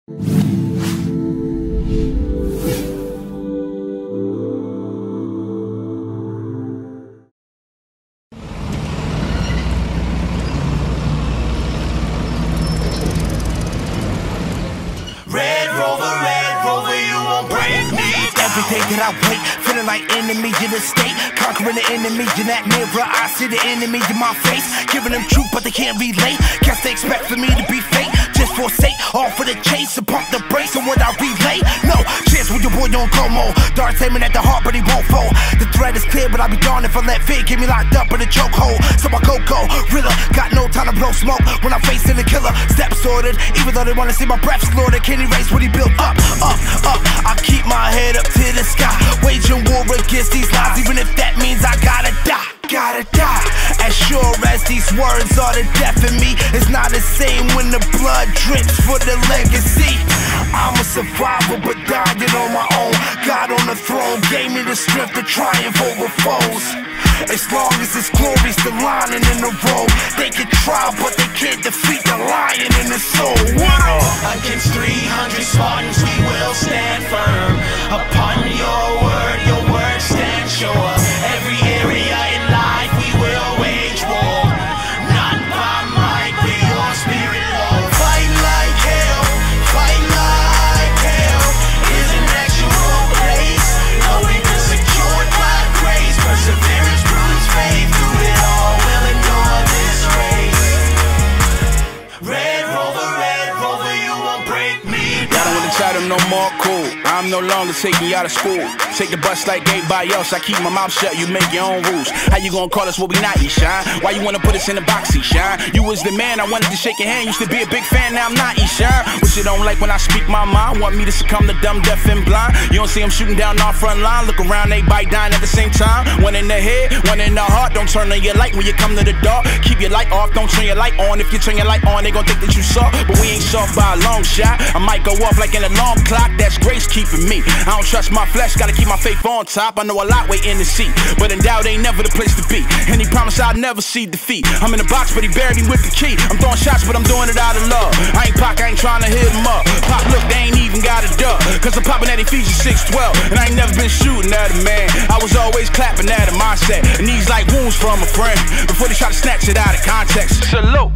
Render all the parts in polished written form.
Every day that I wait, feeling like enemy in the state, conquering the enemy in that mirror. I see the enemy in my face, giving them truth but they can't relate. Guess they expect for me to be fake, just for sake, all for the chase, to pump the brakes. And what I relay, no chance with your boy on Como. Darts aiming at the heart but he won't fall. The threat is clear but I'll be gone if I let fear get me locked up in a chokehold. So I go realer, got no time to blow smoke when I'm facing the killer. Steps sorted, even though they wanna see my breath slaughtered. Can he race what he built up? I keep my head up to the sky, waging war against these lies, even if that means I gotta die. As sure as these words are the death in me, it's not the same when the blood drips for the legacy. I'm a survivor but dying on my own. God on the throne gave me the strength to triumph over foes. As long as His glory's still lining in the road, they can try but they can't defeat the lion in the soul. Against 300 Spartans we will stand firm. Upon your word stand sure. Every area in life we will wage war. Not by might, with your spirit, Lord. Fighting like hell is an actual grace. Knowing we're secured by grace. Perseverance proves faith. Through it all we'll endure this race. Red Rover, you won't break me down. I don't wanna tell them no more, cool. I'm no longer taking you out of school. Take the bus like everybody else. I keep my mouth shut, you make your own rules. How you gonna call us what we not, Eshawn? Why you wanna put us in the box, Eshawn? You was the man, I wanted to shake your hand. Used to be a big fan, now I'm not, Eshawn. What you don't like when I speak my mind? Want me to succumb to dumb, deaf, and blind? You don't see them shooting down our front line. Look around, they bite dying at the same time. One in the head, one in the heart. Don't turn on your light when you come to the dark. Keep your light off, don't turn your light on. If you turn your light on, they gon' think that you soft. But we ain't soft by a long shot. I might go off like an alarm clock. That's grace keeping me. I don't trust my flesh, gotta keep my faith on top. I know a lot waiting to see, but in doubt ain't never the place to be. And he promised I'd never see defeat. I'm in the box, but he buried me with the key. I'm throwing shots, but I'm doing it out of love. I ain't Pac, I ain't trying to hit him up. Pop, look, they ain't even got a dub. Cause I'm popping at Ephesians 6:12. And I ain't never been shooting at a man. I was always clapping at a mindset. And these like wounds from a friend before they try to snatch it out of context. Salute.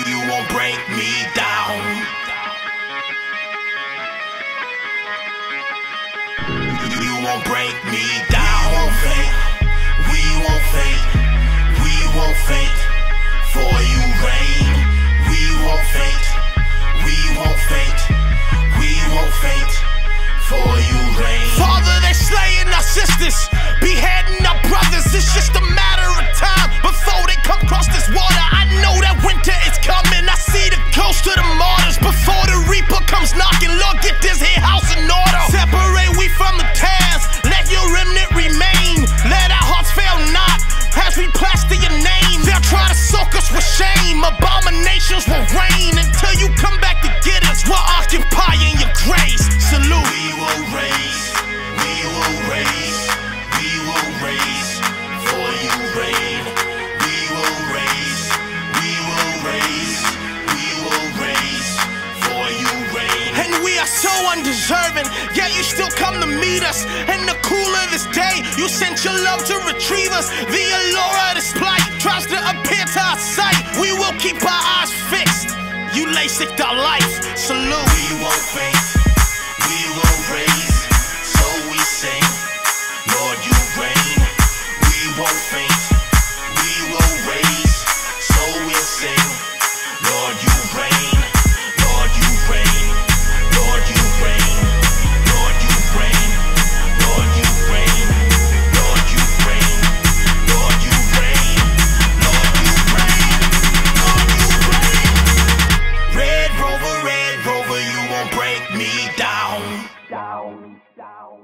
You won't break me down. You won't break me down. We won't fade. We won't fade. For you reign. We won't fade. We won't fade. We won't fade. For you reign. Father, they're slaying our sisters, beheading our brothers. It's just a matter of time before they come across this water. I know that winter is coming. I see the ghost of the martyrs before the reaper comes knocking. Lord, get this here house in order. Separate we from the tares. Let your remnant remain. Let our hearts fail not as we plaster your name. They'll try to soak us with shame. Abominations will reign until you come back to get us. We're occupying your grace. Salute. We will raise. We will raise. We will raise. For you reign. We will raise. We will raise. We will raise. For you reign. And we are so undeserving, yet you still come to meet us. In the cool of this day, you sent your love to retrieve us. The allure of this plight tries to appear to our sight. We will keep our eyes fixed. You LASIK'd our life. Salute. We won't faint. We will raise. So we sing. Lord, you reign. We won't faint. We will raise. So we sing. Lord, you reign. Lord, you reign. Lord, you reign. Lord, you reign. Lord, you reign. Lord, you reign. Lord, you reign. down.